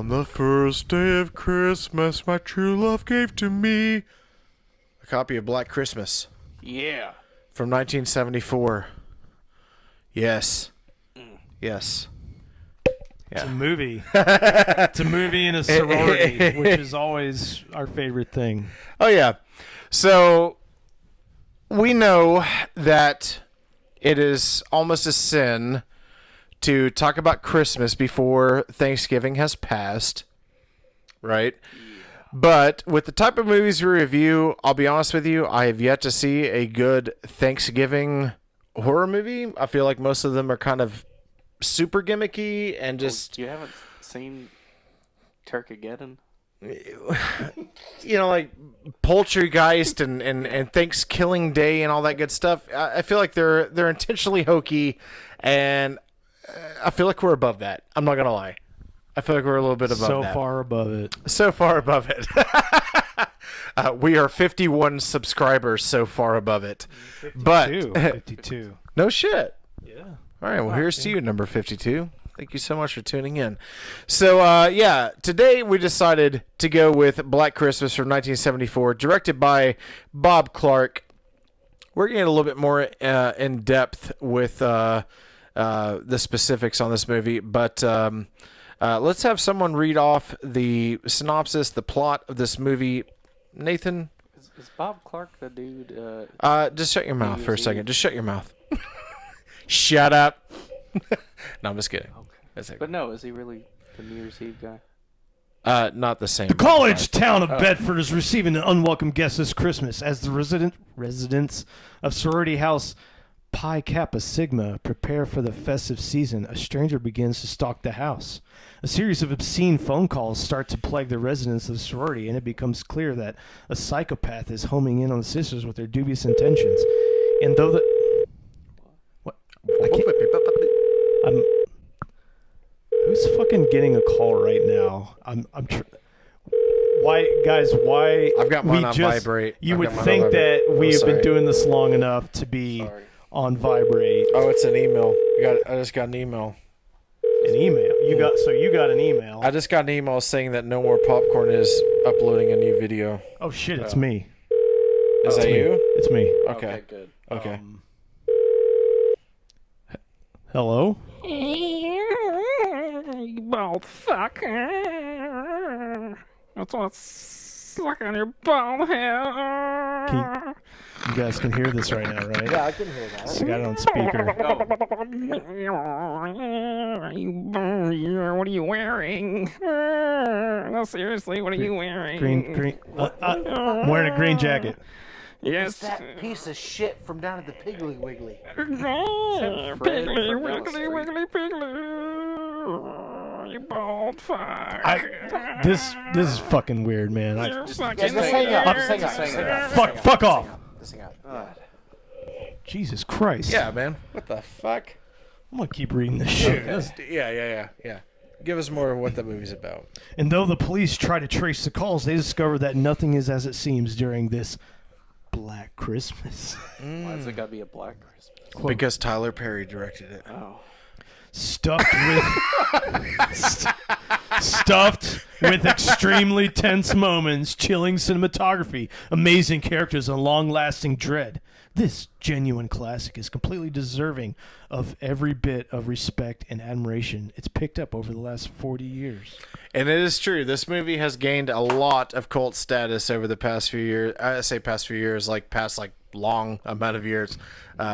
On the first day of Christmas, my true love gave to me a copy of Black Christmas Yeah. from 1974. Yes. Yes. It's a movie. It's a movie in a sorority, which is always our favorite thing. Oh, yeah. So, we know that it is almost a sin to talk about Christmas before Thanksgiving has passed, right? But with the type of movies we review, I'll be honest with you, I have yet to see a good Thanksgiving horror movie. I feel like most of them are kind of super gimmicky and just... You haven't seen Turkageddon? like Poultrygeist and Thanksgiving Day and all that good stuff. I feel like they're intentionally hokey, and I feel like we're above that. I'm not gonna lie. I feel like we're a little bit above that. So far above it. So far above it. We are 51 subscribers so far above it. 52. But 52. no shit. Yeah. All right, well, here's to you, number 52. Thank you so much for tuning in. So, today we decided to go with Black Christmas from 1974, directed by Bob Clark. We're going to get a little bit more in depth with the specifics on this movie, but let's have someone read off the synopsis, the plot of this movie. Nathan? Is Bob Clark the dude? Just shut your mouth for a second. Just shut your mouth. Shut up. No, I'm just kidding. Okay. But no, is he really the New Year's Eve guy? Not the same. The college town of Bedford is receiving an unwelcome guest this Christmas as the residents of sorority house Pi Kappa Sigma prepare for the festive season. A stranger begins to stalk the house. A series of obscene phone calls start to plague the residents of the sorority, and it becomes clear that a psychopath is homing in on the sisters with their dubious intentions. And though the... What? I can't... Who's fucking getting a call right now? Why, guys? Why? I've got mine on vibrate. You I've would got mine think on that vibrate. we have Sorry. been doing this long enough to be on vibrate. Oh, it's an email. I just got an email. An email? You got an email. I just got an email saying that No More Popcorn is uploading a new video. Oh shit! It's me. Is that me. you? It's me. Okay. Good. Okay. Hello. You bald fuck. That's what's stuck on your bald head. You guys can hear this right now, right? Yeah, I can hear that. Just got it on speaker. What are you wearing? No, seriously, what are you wearing? Green. I'm wearing a green jacket. Yes. That piece of shit from down at the Piggly Wiggly. Piggly, wiggly, piggly. You bald fuck. This is fucking weird, man. You're fucking Just hang up. weird. Just hang up. Fuck off. Just hang up. Jesus Christ. Yeah, man. What the fuck? I'm gonna keep reading this shit. Yeah. Give us more of what the movie's about. And though the police try to trace the calls, they discover that nothing is as it seems during this Black Christmas. Why's it gotta be a Black Christmas? Because Tyler Perry directed it. Oh. Stuffed with extremely tense moments, chilling cinematography, amazing characters, and long-lasting dread. This genuine classic is completely deserving of every bit of respect and admiration it's picked up over the last 40 years. And it is true. This movie has gained a lot of cult status over the past few years. I say past few years, like past long amount of years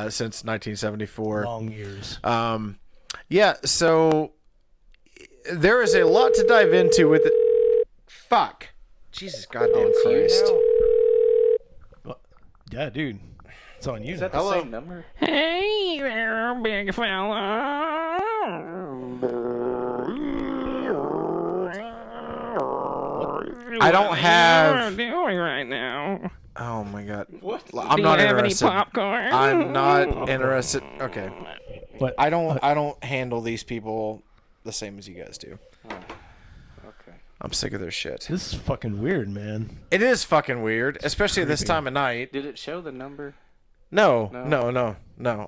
since 1974. Long years. Yeah, so there is a lot to dive into with it. Fuck. Jesus goddamn Christ. Yeah, dude. It's on you. Is that now. the same number? Hey there, big fella. I don't have... What are you doing right now? Oh my god. What? I'm Do not you have any interested. popcorn? I'm not interested. Okay. What? I don't handle these people the same as you guys do. Okay. I'm sick of their shit. This is fucking weird, man. It is fucking weird, especially this time of night. Did it show the number? No.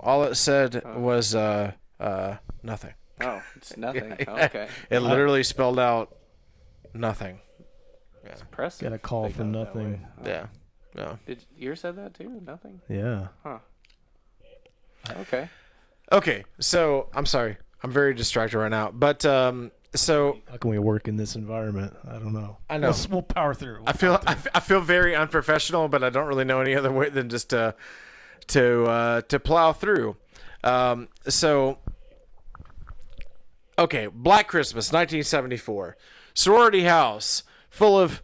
All it said was nothing. Oh, it's nothing. Okay. It literally spelled out nothing. Impressive. Got a call They from got it that nothing. way. Oh. Yeah. Yeah. Did yours said that too? Nothing. Yeah. Huh. Okay. Okay, so I'm sorry. I'm very distracted right now. But so How can we work in this environment? I don't know. I know. We'll power through. I feel very unprofessional, but I don't really know any other way than just to plow through. So okay, Black Christmas, 1974, sorority house full of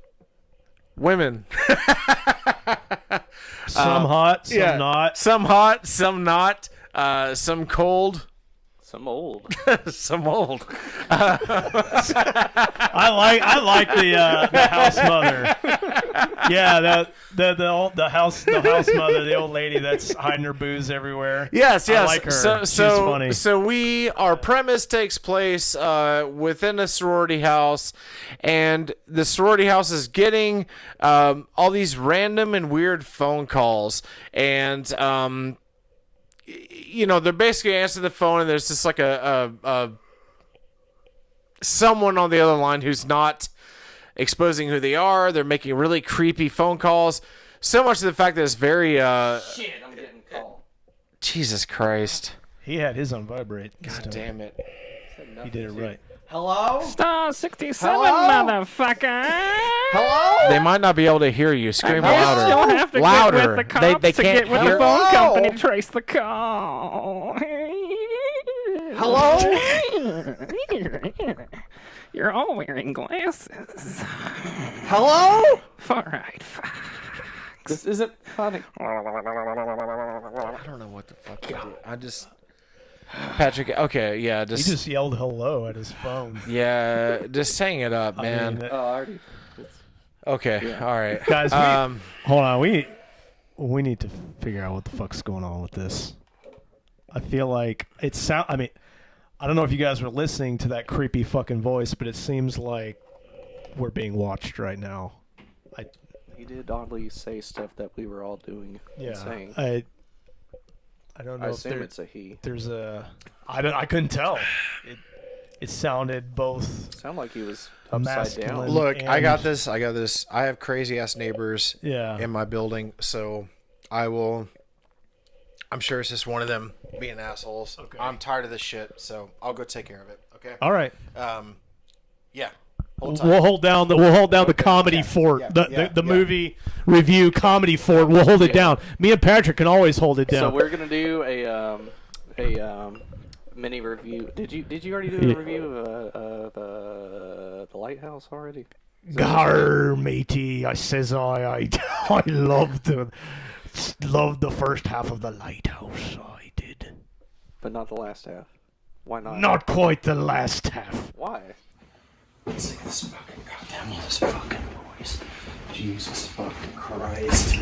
women. Some hot, some not. Some hot, some not. Some cold, Some old. some old. I like the house mother. Yeah, the house mother, the old lady that's hiding her booze everywhere. Yes, yes. I like her. She's So funny. So our premise takes place within a sorority house, and the sorority house is getting all these random and weird phone calls, and they're basically answering the phone, and there's just like a someone on the other line who's not exposing who they are. They're making really creepy phone calls. So much to the fact that it's very Shit, I'm getting called. Jesus Christ. He had his on vibrate. God damn it. He did it right. Hello? Star 67, Hello? motherfucker. Hello? They might not be able to hear you. Scream Yes, louder. you'll have to Louder. get with the cops They to can't get with hear. the phone Hello? company to trace the call. Hello? You're all wearing glasses. Hello? All right. This isn't funny. I don't know what the fuck to do. I just... Patrick, okay, yeah, He just... just yelled hello at his phone. Yeah, just hang it up, man. mean, Oh, I already. Okay, all right. Guys, hold on. We need to figure out what the fuck's going on with this. I feel like I mean, I don't know if you guys were listening to that creepy fucking voice, but it seems like we're being watched right now. He did oddly say stuff that we were all doing and saying. I don't know I if assume it's a he. there's a I couldn't tell. It sounded both Sounded like he was upside masculine. down. Look, I and- got this. I have crazy-ass neighbors yeah. in my building, so I'm sure it's just one of them being assholes. Okay. I'm tired of this shit, so I'll go take care of it, okay? All right. Yeah. Hold tight. We'll hold down the comedy fort, the movie review comedy fort. We'll hold it down. Me and Patrick can always hold it So down. we're gonna do a mini review. Did you already do a review of the Lighthouse already? Gar matey, I says I loved the first half of the Lighthouse. I did. But not the last half. Why not? Not quite the last half. Why? Let's see this fucking goddamn all this fucking noise. Jesus fucking Christ.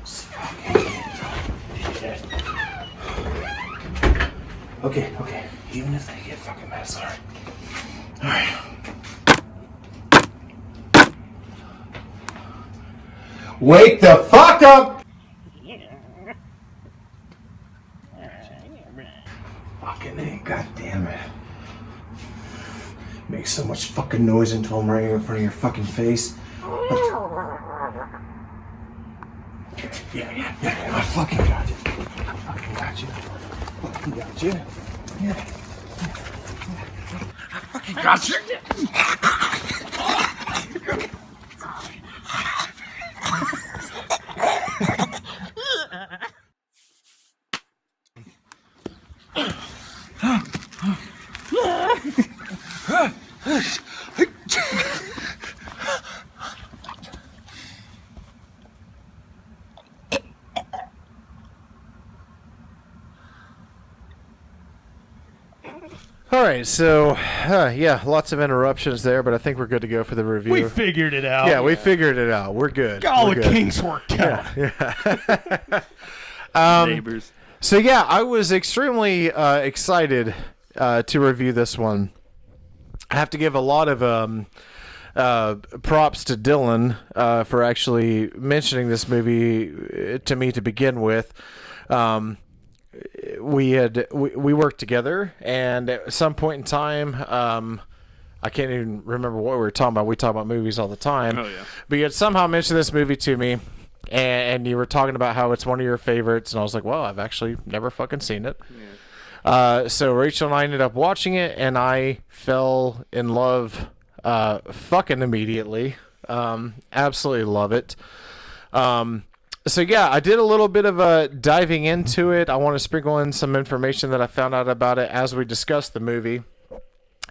This fucking shit. Okay. Even if they get fucking mad, sorry. Alright. Wake the fuck up! Fucking A, goddamn it. Make so much fucking noise until I'm right here in front of your fucking face. Yeah. I fucking got you. Yeah. I fucking got you. All right, so yeah, lots of interruptions there, but I think we're good to go for the review. We figured it out. Yeah, we figured it out. We're good. All We're the good. kinks worked out. Neighbors. So yeah, I was extremely excited to review this one. I have to give a lot of props to Dylan for actually mentioning this movie to me to begin with. We worked together, and at some point in time, I can't even remember what we were talking about. We talk about movies all the time. Oh, yeah. But you had somehow mentioned this movie to me, and you were talking about how it's one of your favorites, and I was like, well, I've actually never fucking seen it. So Rachel and I ended up watching it, and I fell in love fucking immediately. Absolutely love it. So yeah, I did a little bit of diving into it. I want to sprinkle in some information that I found out about it as we discussed the movie.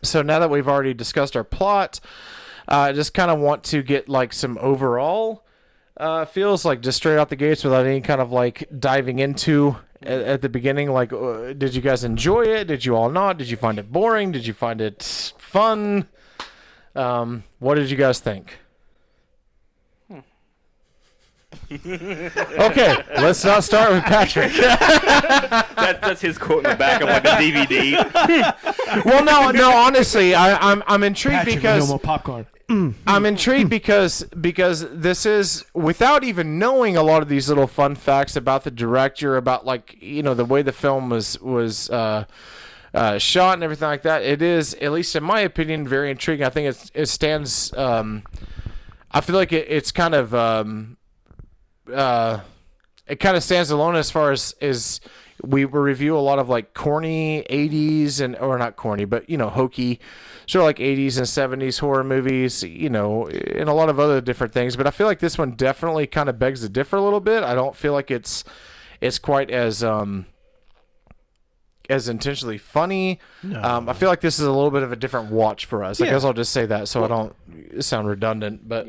So now that we've already discussed our plot, I just kind of want to get like some overall feels, like just straight out the gates without any kind of like diving into at the beginning. Like, did you guys enjoy it? Did you all not? Did you find it boring? Did you find it fun? What did you guys think? Okay, let's not start with Patrick. That's his quote in the back of like a DVD. Well, no, honestly, I'm intrigued Patrick, because no more popcorn. I'm intrigued because this is, without even knowing a lot of these little fun facts about the director, about like, you know, the way the film was shot and everything like that. It is, at least in my opinion, very intriguing. I think it stands. I feel like it's kind of it kind of stands alone as far as we review a lot of like corny 80s or not corny, but you know, hokey sort of like 80s and 70s horror movies, you know, and a lot of other different things. But I feel like this one definitely kind of begs to differ a little bit. I don't feel like it's quite as intentionally funny. No. I feel like this is a little bit of a different watch for us. I Yeah. guess I'll just say that so I don't sound redundant, but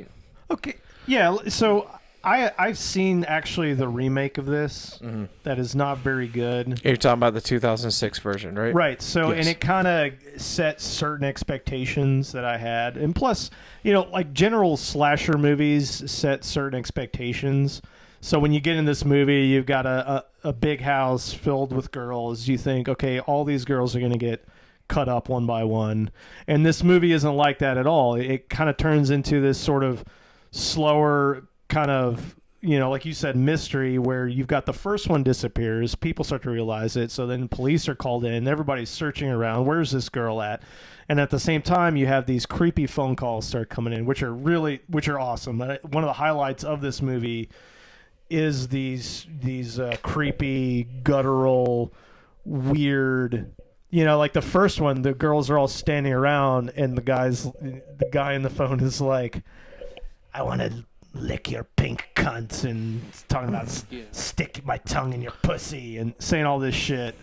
Okay. Yeah. So I've seen actually the remake of this that is not very good. you're talking about the 2006 version, right? Right. So, Yes. and it kind of set certain expectations that I had. And plus, you know, like general slasher movies set certain expectations. So when you get in this movie, you've got a big house filled with girls. You think, okay, all these girls are going to get cut up one by one. And this movie isn't like that at all. It kind of turns into this sort of slower kind of, you know, like you said, mystery, where you've got the first one disappears, people start to realize it, so then police are called in, everybody's searching around, where's this girl at? And at the same time, you have these creepy phone calls start coming in, which are awesome. One of the highlights of this movie is these creepy, guttural, weird, you know, like the first one, the girls are all standing around, and the guy in the phone is like, I want to lick your pink cunts, and talking about stick my tongue in your pussy and saying all this shit,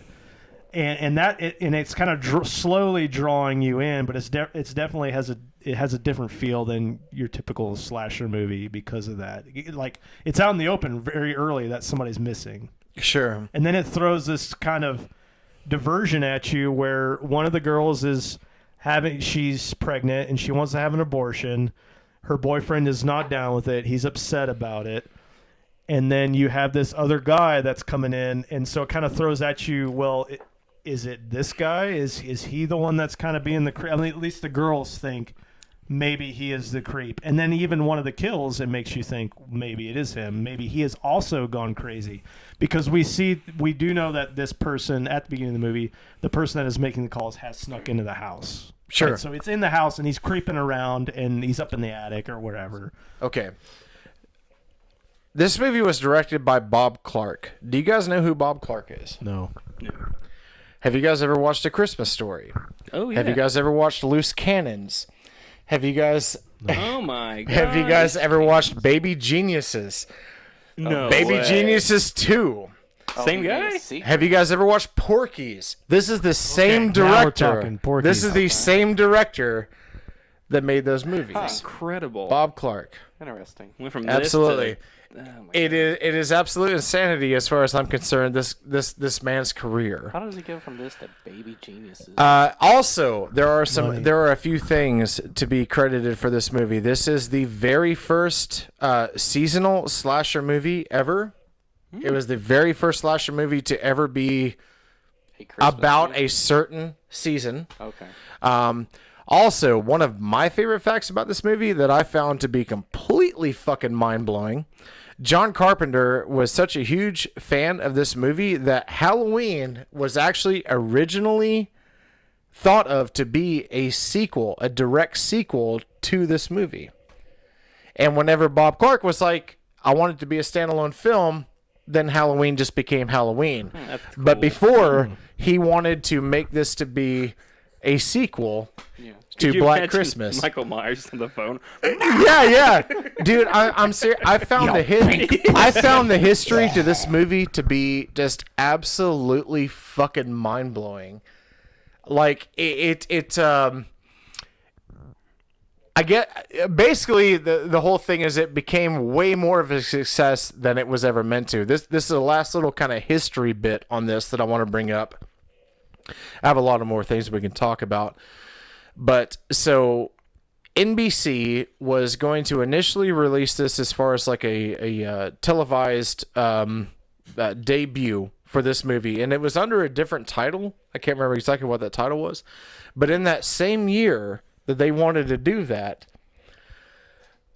and it's kind of slowly drawing you in, but it's definitely has a different feel than your typical slasher movie because of that. Like, it's out in the open very early that somebody's missing, Sure. and then it throws this kind of diversion at you where one of the girls she's pregnant and she wants to have an abortion. Her boyfriend is not down with it. He's upset about it. And then you have this other guy that's coming in. And so it kind of throws at you, well, is it this guy? Is he the one that's kind of being the creep? I mean, at least the girls think maybe he is the creep. And then even one of the kills, it makes you think maybe it is him. Maybe he has also gone crazy. Because we do know that this person at the beginning of the movie, the person that is making the calls has snuck into the house. Sure. Right, so it's in the house, and he's creeping around, and he's up in the attic or whatever. Okay. This movie was directed by Bob Clark. Do you guys know who Bob Clark is? No. Have you guys ever watched A Christmas Story? Oh yeah. Have you guys ever watched Loose Cannons? Have you guys Oh my god. have you guys ever watched Baby Geniuses? No. Baby way. Geniuses 2. Same guy? Have you guys ever watched Porky's? This is the same now we're director. talking Porky's. This is the same director that made those movies. Incredible. Bob Clark. Interesting. Went from Absolutely. This to, oh my It is absolute insanity as far as I'm concerned. This man's career. How does he go from this to Baby Geniuses? Also, there are a few things to be credited for this movie. This is the very first seasonal slasher movie ever. It was the very first slasher movie to ever be A Christmas about movie? a certain season. Okay. Also, one of my favorite facts about this movie that I found to be completely fucking mind-blowing, John Carpenter was such a huge fan of this movie that Halloween was actually originally thought of to be a sequel, a direct sequel to this movie. And whenever Bob Clark was like, I want it to be a standalone film, then Halloween just became Halloween. That's But cool. before, he wanted to make this to be a sequel Yeah. to Could you Black imagine Christmas. Michael Myers on the phone. Yeah, dude, I'm serious. I found the history to this movie to be just absolutely fucking mind blowing. Like I get basically the whole thing is it became way more of a success than it was ever meant to. This is the last little kind of history bit on this that I want to bring up. I have a lot of more things we can talk about. But so NBC was going to initially release this as far as like a televised debut for this movie, and it was under a different title. I can't remember exactly what that title was, but in that same year that they wanted to do that,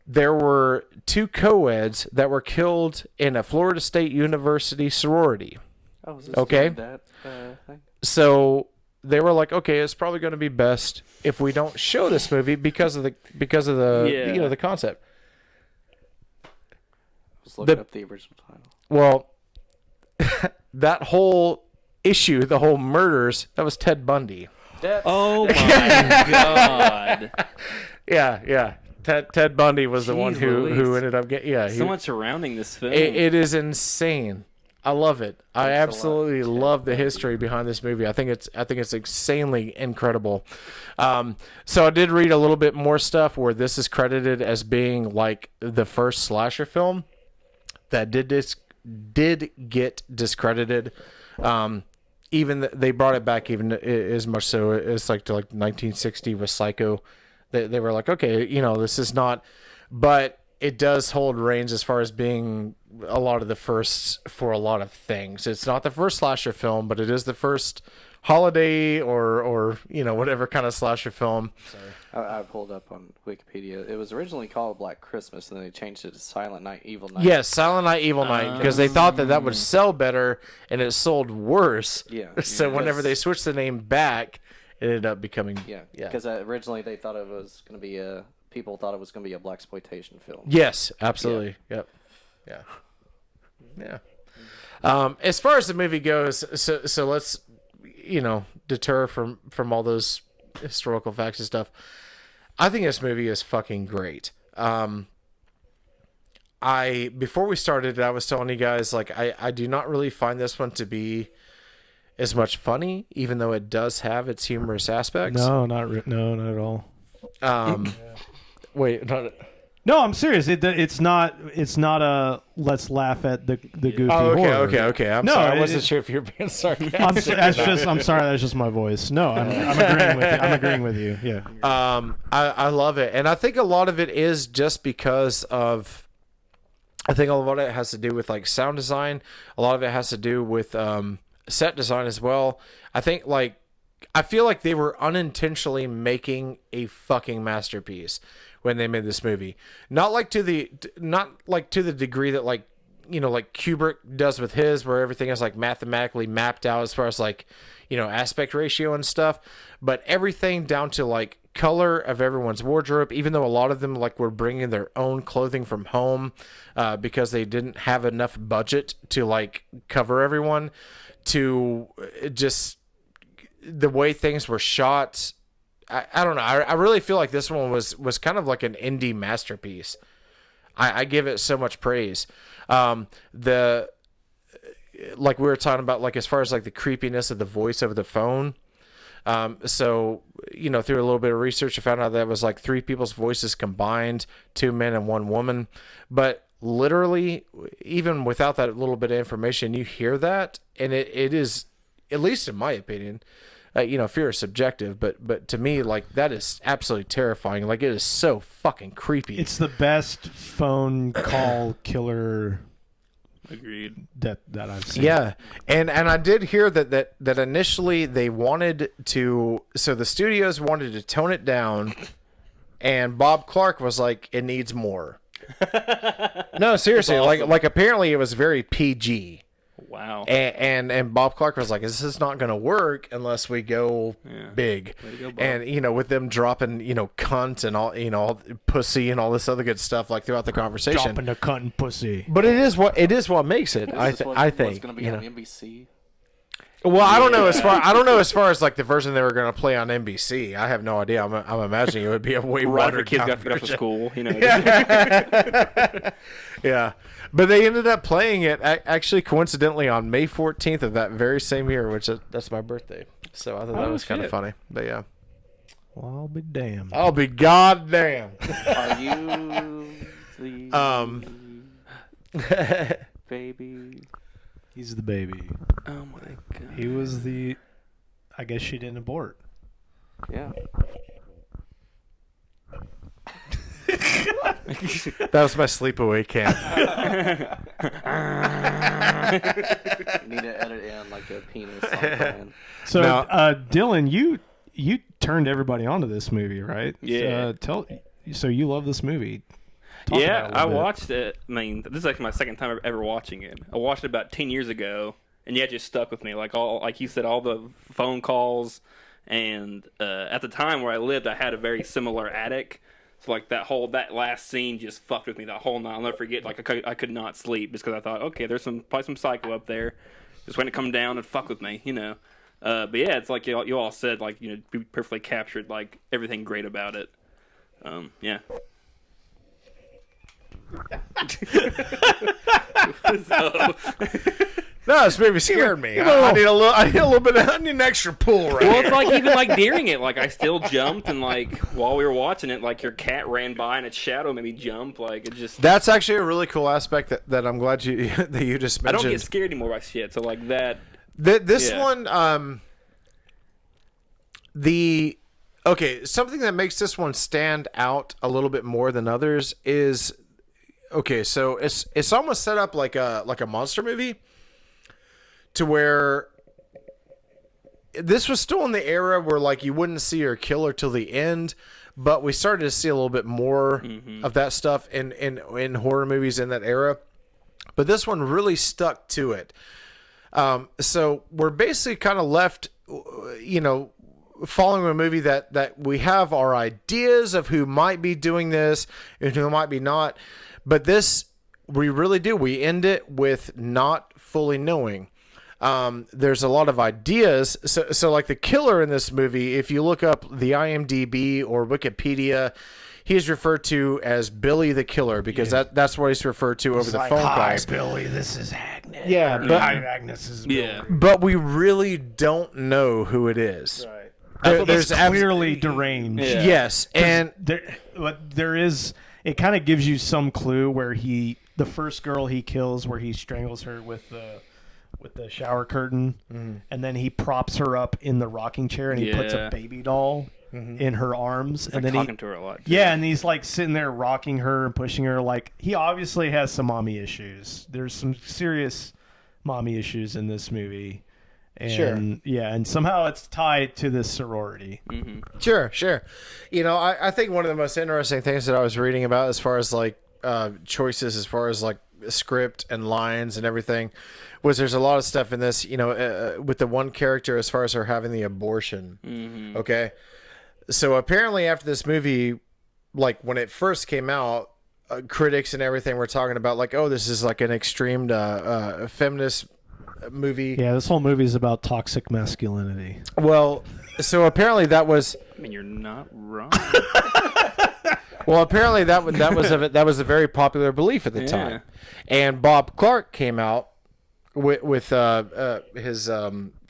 there were 2 co-eds that were killed in a Florida State University sorority. Oh, is this Okay. that thing? So they were like, okay, it's probably going to be best if we don't show this movie because of the Yeah. you know, the concept. I was looking The- up the original title. Well, that whole issue, the whole murders, that was Ted Bundy. Oh my god! Yeah. Ted Bundy was the Jeez one who Louise. ended up getting. Yeah, So much surrounding this film. it is insane. I love it. I Thanks a lot, absolutely Ted love the history behind this movie. I think it's insanely incredible. So I did read a little bit more stuff where this is credited as being like the first slasher film that did get discredited. They brought it back even as much so it's like to like 1960 with Psycho. They were like, okay, you know, this is not, but it does hold reigns as far as being a lot of the firsts for a lot of things. It's not the first slasher film, but it is the first holiday or you know, whatever kind of slasher film. I pulled up on Wikipedia. It was originally called Black Christmas, and then they changed it to Silent Night, Evil Night. Yes, Silent Night, Evil Night, because they thought that would sell better, and it sold worse. Yeah. So whenever Because- they switched the name back, it ended up becoming Yeah. Because originally they thought it was going to be people thought it was going to be a blaxploitation film. Yes, absolutely. Yep. Yeah. As far as the movie goes, so let's, you know, deter from all those historical facts and stuff. I think this movie is fucking great. Before we started, I was telling you guys, like, I do not really find this one to be as much funny, even though it does have its humorous aspects. No, not at all. Wait, not. No, I'm serious. It's not a let's laugh at the goofy Oh, horror. okay. I'm No, sorry. I it- wasn't sure if you were being sarcastic. I'm sorry. That's just my voice. No, I'm agreeing with you. I'm agreeing with you. Yeah. I love it, and I think a lot of it is just because of. I think a lot of it has to do with like sound design. A lot of it has to do with set design as well. I feel like they were unintentionally making a fucking masterpiece when they made this movie. Not to the degree that like, you know, like Kubrick does with his, where everything is like mathematically mapped out as far as like, you know, aspect ratio and stuff, but everything down to like color of everyone's wardrobe, even though a lot of them like were bringing their own clothing from home because they didn't have enough budget to like cover everyone, to just the way things were shot. I don't know. I really feel like this one was kind of like an indie masterpiece. I give it so much praise. Like we were talking about, like as far as like the creepiness of the voice over the phone. So, you know, through a little bit of research, I found out that was like 3 people's voices combined, 2 men and 1 woman. But literally, even without that little bit of information, you hear that, and it is, at least in my opinion, you know, fear is subjective, but to me, like, that is absolutely terrifying. Like, it is so fucking creepy. It's the best phone call killer Agreed. that I've seen. Yeah, and I did hear that initially they wanted to, so the studios wanted to tone it down, and Bob Clark was like, it needs more. No, seriously, That's awesome. like apparently it was very PG. wow. And Bob Clark was like, this is not going to work unless we go big. Way to go, Bob. And with them dropping cunt and all pussy and all this other good stuff like throughout the conversation. Dropping the cunt and pussy. But it is what makes it. I think. What's going to be on NBC? Well, I don't know as far as like the version they were going to play on NBC. I have no idea. I'm imagining it would be a way Right after watered kids down got to go to version. school, Yeah, but they ended up playing it actually coincidentally on May 14th of that very same year, which that's my birthday. So I thought that was kind of shit. funny. But yeah, Well, I'll be damned. I'll be goddamn. Are you the baby? He's the baby. Oh my god. He was the. I guess she didn't abort. Yeah. That was my sleepaway camp. You need to edit in like a penis song playing. So, Now- Dylan, you turned everybody onto this movie, right? Yeah. So you love this movie? Talk Yeah, about it a I little bit. watched it. I mean, this is actually my second time ever watching it. I watched it about 10 years ago, and yeah, it just stuck with me. Like you said, all the phone calls, and at the time where I lived, I had a very similar attic. So like that last scene just fucked with me that whole night. I'll never forget. Like I could not sleep just because I thought, okay, there's probably some psycho up there, just when it come down and fuck with me, But yeah, it's like you all said, like we perfectly captured like everything great about it. Yeah. No, this movie scared me. I need a little bit. I need an extra pull right Well, here. it's like even like during it, like I still jumped, and like while we were watching it, like your cat ran by and its shadow made me jump. Like it just. That's actually a really cool aspect that I'm glad that you just I mentioned. don't get scared anymore by shit. So like that. This Yeah. one, something that makes this one stand out a little bit more than others is, so it's almost set up like a monster movie, to where this was still in the era where like you wouldn't see her kill her till the end, but we started to see a little bit more of that stuff in horror movies in that era. But this one really stuck to it. So we're basically kind of left, following a movie that we have our ideas of who might be doing this and who might be not. But this, we really do. We end it with not fully knowing. There's a lot of ideas. So like the killer in this movie, if you look up the IMDb or Wikipedia, he's referred to as Billy the Killer because that's what he's referred to over the phone calls. Billy, this is Agnes. Yeah, but Agnes is Billy. Yeah. but we really don't know who it is. Right. There's clearly deranged. Yeah. yes, and There is. It kind of gives you some clue where the first girl he kills, where he strangles her with the shower curtain, and then he props her up in the rocking chair, and he puts a Yeah. baby doll in her arms, and Like then talking to her a lot. too. yeah, and he's like sitting there rocking her and pushing her. Like he obviously has some mommy issues. There's some serious mommy issues in this movie. And, Sure. Yeah, and somehow it's tied to this sorority. sure. I think one of the most interesting things that I was reading about as far as like choices, as far as like script and lines and everything, was there's a lot of stuff in this, with the one character as far as her having the abortion. Okay. So apparently after this movie, like when it first came out, critics and everything were talking about like, oh, this is like an extreme feminist movie. Yeah, this whole movie is about toxic masculinity. Well, so apparently that was I mean, you're not wrong. apparently that was a very popular belief at the time. And Bob Clark came out with his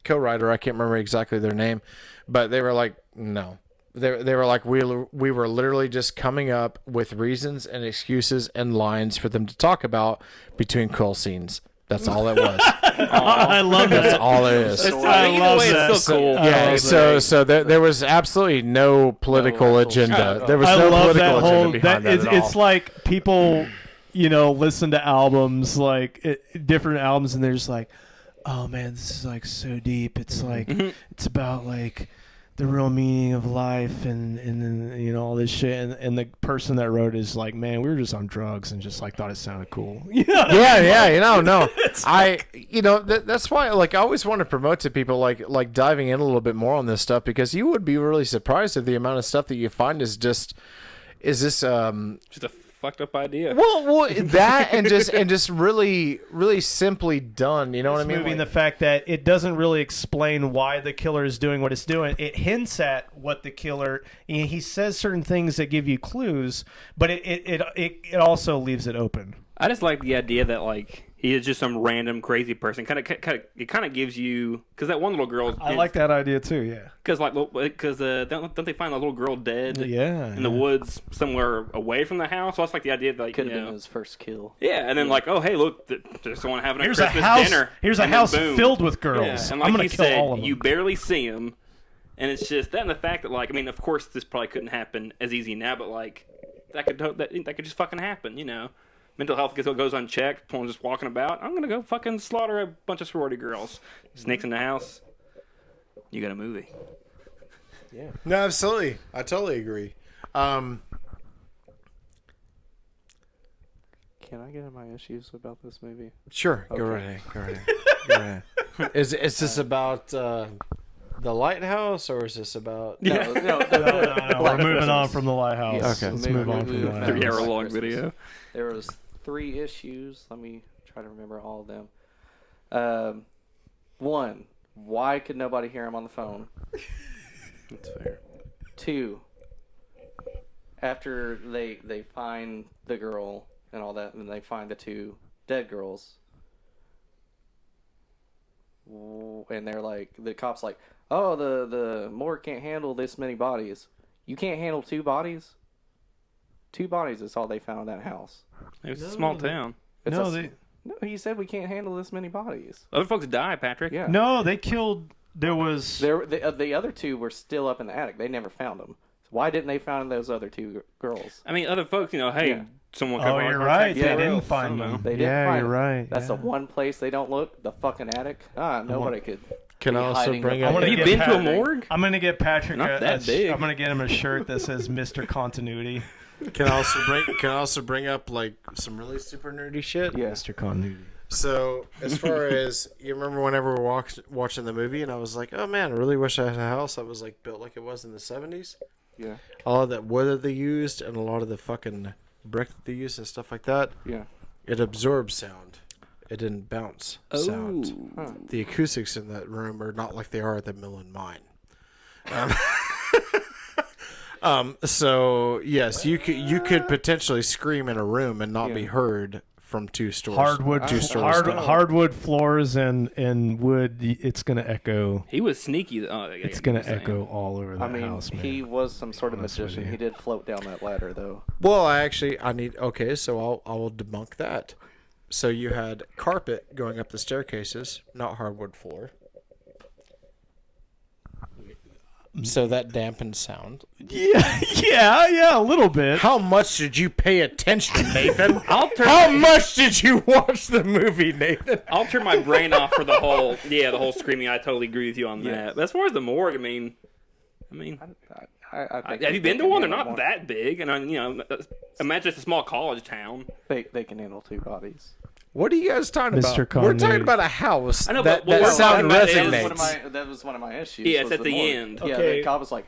co-writer. I can't remember exactly their name, but they were like, no. They were like, we were literally just coming up with reasons and excuses and lines for them to talk about between kill scenes. That's all it was. I love That's that. all it is. I love that. It's still cool. Yeah, so there was absolutely no political agenda. There was I no love political that whole. agenda behind that at all. It's like people, listen to albums like different albums, and they're just like, "Oh man, this is like so deep." It's like it's about like the real meaning of life and you know all this shit and the person that wrote is like, man, we were just on drugs and just like thought it sounded cool. Yeah, no. That's why like I always want to promote to people like diving in a little bit more on this stuff, because you would be really surprised at the amount of stuff that you find is this Just a fucked up idea. well that and just really really simply done, you know what I mean? Movie and Like- the fact that it doesn't really explain why the killer is doing what it's doing. It hints at what the killer. He says certain things that give you clues, but it also leaves it open. I just like the idea that like he is just some random crazy person. It kind of gives you, because that one little girl. I like that idea too. Yeah. Because don't they find the little girl dead? Yeah. In the woods somewhere away from the house. So that's like the idea that like, Could you have know, been his first kill. yeah, and then like, oh hey, look, there's someone having a Here's Christmas a house. dinner. Here's a and then house boom. filled with girls. Yeah, and I'm like gonna you kill said, all of them. you barely see them, and it's just that and the fact that like, I mean, of course, this probably couldn't happen as easy now, but like that could just fucking happen, you know. Mental health goes unchecked. Someone's just walking about. I'm gonna go fucking slaughter a bunch of sorority girls. Snakes in the house. You got a movie. No, absolutely. I totally agree. Can I get in my issues about this movie? Sure. Go right ahead. Is this about the lighthouse, or is this about? No, No, Black we're moving Christmas. on from the lighthouse. Yes. Okay. Let's Maybe move on from the move lighthouse. 3 hour long Christmas. video. There was 3 issues. Let me try to remember all of them. 1, why could nobody hear him on the phone? That's fair. 2, after they find the girl and all that, and they find the 2 dead girls, and they're like, the cop's like, oh, the morgue can't handle this many bodies. You can't handle 2 bodies? 2 bodies is all they found in that house. It's a small town. It's No, a- they No, he said we can't handle this many bodies. Other folks die, Patrick. Yeah. no, they killed. There was. The other 2 were still up in the attic. They never found them. So why didn't they find those other 2 girls? I mean, other folks, you know, hey, Yeah. someone. Oh, you're right. They Yeah. didn't I find don't know. them. They didn't Yeah, find you're them. right. That's yeah. the one place they don't look. The fucking attic. Nobody could. Can be I also hiding bring the up- I wanna Have you get been to a Patrick- morgue? I'm gonna get Patrick. Not that big. I'm gonna get him a shirt that says "Mr. Continuity." Can I also bring up like some really super nerdy shit? Yeah. Mr. Continuity. So as far as you remember, whenever we were watching the movie, and I was like, oh man, I really wish I had a house that was like built like it was in the 70s. Yeah. All of that wood that they used and a lot of the fucking brick that they used and stuff like that. Yeah. It absorbed sound. It didn't bounce sound. Huh. The acoustics in that room are not like they are at the Millen Mine. So yes, you could potentially scream in a room and not be Yeah. heard from 2 stores. Hardwood, 2 stories down. hardwood floors and wood. It's gonna echo. He was sneaky. It's gonna echo all over the I mean, house, man. he was some sort of Honest with magician. you. He did float down that ladder, though. Well, I need. Okay, so I will debunk that. So you had carpet going up the staircases, not hardwood floor. So that dampened sound. yeah, a little bit. How much did you pay attention, Nathan? How much did you watch the movie, Nathan? I'll turn my brain off for the whole screaming. I totally agree with you on that. But as far as the morgue, I mean, I think have you they been to can one? They're handle not more. that big, and imagine it's a small college town. They can handle 2 bodies. What are you guys talking Mr. about? We're talking Continuity. about a house I know, that, but what that we're sound talking about is- resonates. That was one of my issues. Yeah, it's was at the morgue. end. Yeah, Okay. the cop was like,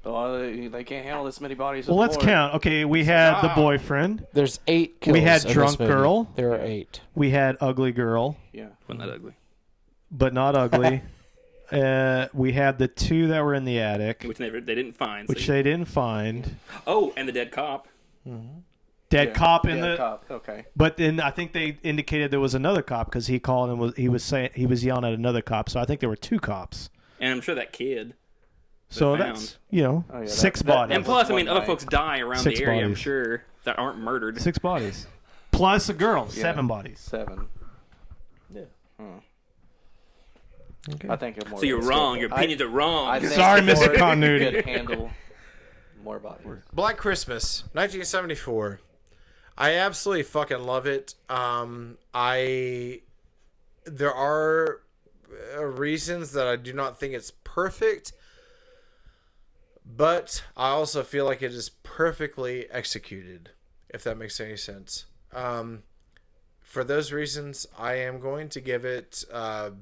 "Oh, they can't handle this many bodies." Well, at let's the morgue." count. Okay, we had the boyfriend. There's 8 kills. We had in this drunk movie. girl. There are 8. We had ugly girl, Yeah. Wasn't that ugly? but not ugly. We had the 2 that were in the attic, Which they didn't find. which so- they didn't find. Oh, and the dead cop. Dead Yeah. cop in Yeah, the. cop. Okay. But then I think they indicated there was another cop because he called and he was yelling at another cop. So I think there were 2 cops. And I'm sure that kid. So found. that's Oh, yeah, 6 that- bodies. And was plus, I mean, one other night. folks die around 6 the area, I'm bodies. sure, that aren't murdered. 6 bodies, plus a girl. Yeah. 7 bodies. 7. Yeah. I think it more. So you're wrong. Your opinions are wrong. I think Sorry, the Mr. morgue Continuity. could handle more bodies. Black Christmas, 1974. I absolutely fucking love it. There are reasons that I do not think it's perfect, but I also feel like it is perfectly executed, if that makes any sense. For those reasons, I am going to give it, honestly,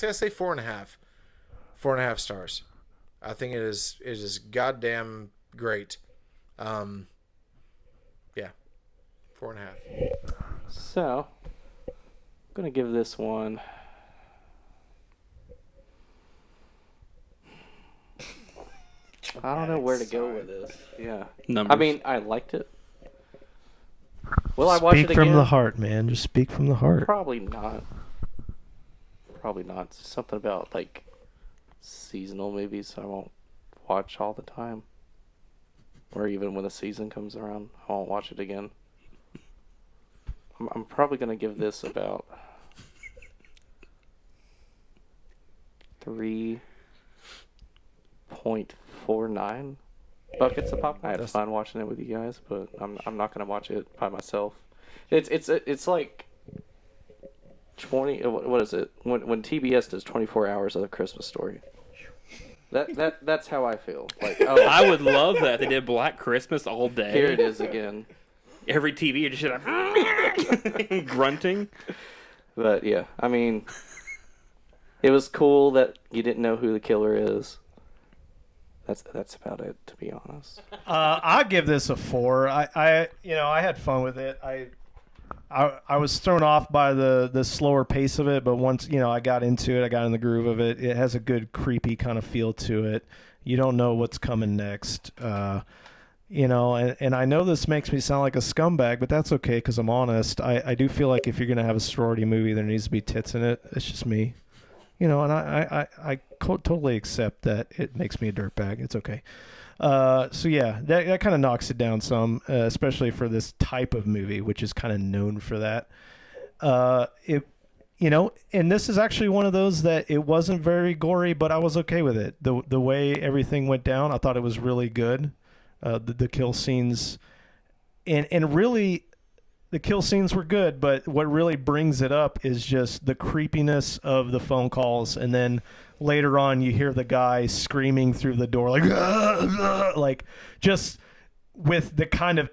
I say 4.5. 4.5 stars. I think it is goddamn great. Yeah, 4.5. So, I'm gonna give this one. I don't know where to go with this. Yeah. Numbers. I mean, I liked it. Will I watch it Speak again? from the heart, man. Just speak from the heart. Probably not. Probably not. It's something about like seasonal movies I won't watch all the time. Or even when the season comes around, I won't watch it again. I'm probably gonna give this about 3.49 buckets of popcorn. I had fun watching it with you guys, but I'm not gonna watch it by myself. It's like 20. What is it? When TBS does 24 hours of the Christmas Story. That's how I feel. Like, oh, I would love that. They did Black Christmas all day. here it is again. Every TV, you just like grunting. But yeah, I mean, it was cool that you didn't know who the killer is. That's about it, to be honest. I'll give this a 4. I had fun with it. I was thrown off by the slower pace of it, but once I got into it, I got in the groove of it. It has a good creepy kind of feel to it. You don't know what's coming next, and I know this makes me sound like a scumbag, but that's okay because I'm honest. I do feel like if you're gonna have a sorority movie, there needs to be tits in it. It's just me, and I totally accept that it makes me a dirtbag. It's okay. So yeah, that kind of knocks it down some, especially for this type of movie, which is kind of known for that. And this is actually one of those that it wasn't very gory, but I was okay with it. The way everything went down, I thought it was really good. The kill scenes, and really, the kill scenes were good. But what really brings it up is just the creepiness of the phone calls, and then later on, you hear the guy screaming through the door, like just with the kind of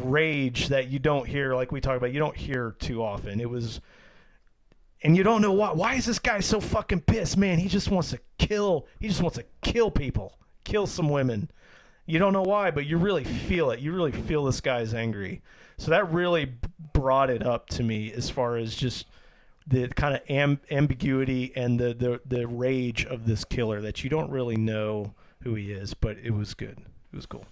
rage that you don't hear, like we talk about, you don't hear too often. It was, and you don't know why. Why is this guy so fucking pissed, man? He just wants to kill. He just wants to kill people, kill some women. You don't know why, but you really feel it. You really feel this guy's angry. So that really brought it up to me as far as just the kind of ambiguity and the rage of this killer that you don't really know who he is, but it was good. It was cool.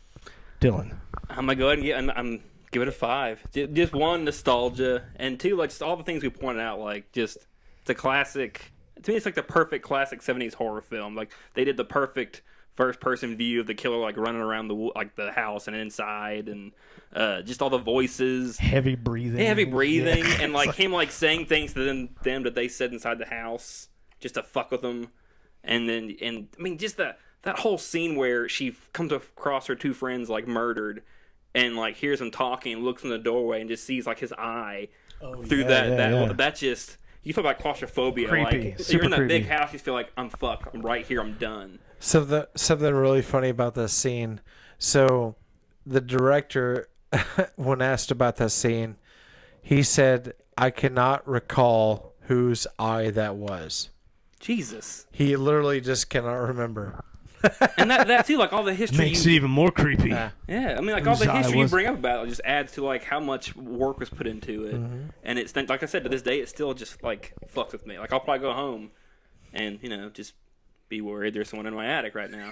Dylan. I'm gonna go ahead and I'm give it a 5. Just one, nostalgia, and two, like just all the things we pointed out, like just the classic. To me, it's like the perfect classic 70s horror film. Like they did the perfect first-person view of the killer, like running around the house and inside, and just all the voices, heavy breathing, yeah. And like him like saying things to them that they said inside the house just to fuck with them, and I mean just that whole scene where she comes across her 2 friends like murdered, and like hears them talking, looks in the doorway, and just sees like his eye through that just. You feel like claustrophobia. Creepy. Like Super you're in that creepy. big house, you feel like I'm fucked. I'm right here. I'm done. Something really funny about this scene. So, the director, when asked about that scene, he said, "I cannot recall whose eye that was." Jesus. He literally just cannot remember. And that too, like all the history. Makes it even more creepy. Yeah, I mean, like all Whose the eye history you was- bring up about it just adds to like how much work was put into it, and it's like I said, to this day, it still just like fucks with me. Like I'll probably go home, and just be worried there's someone in my attic right now.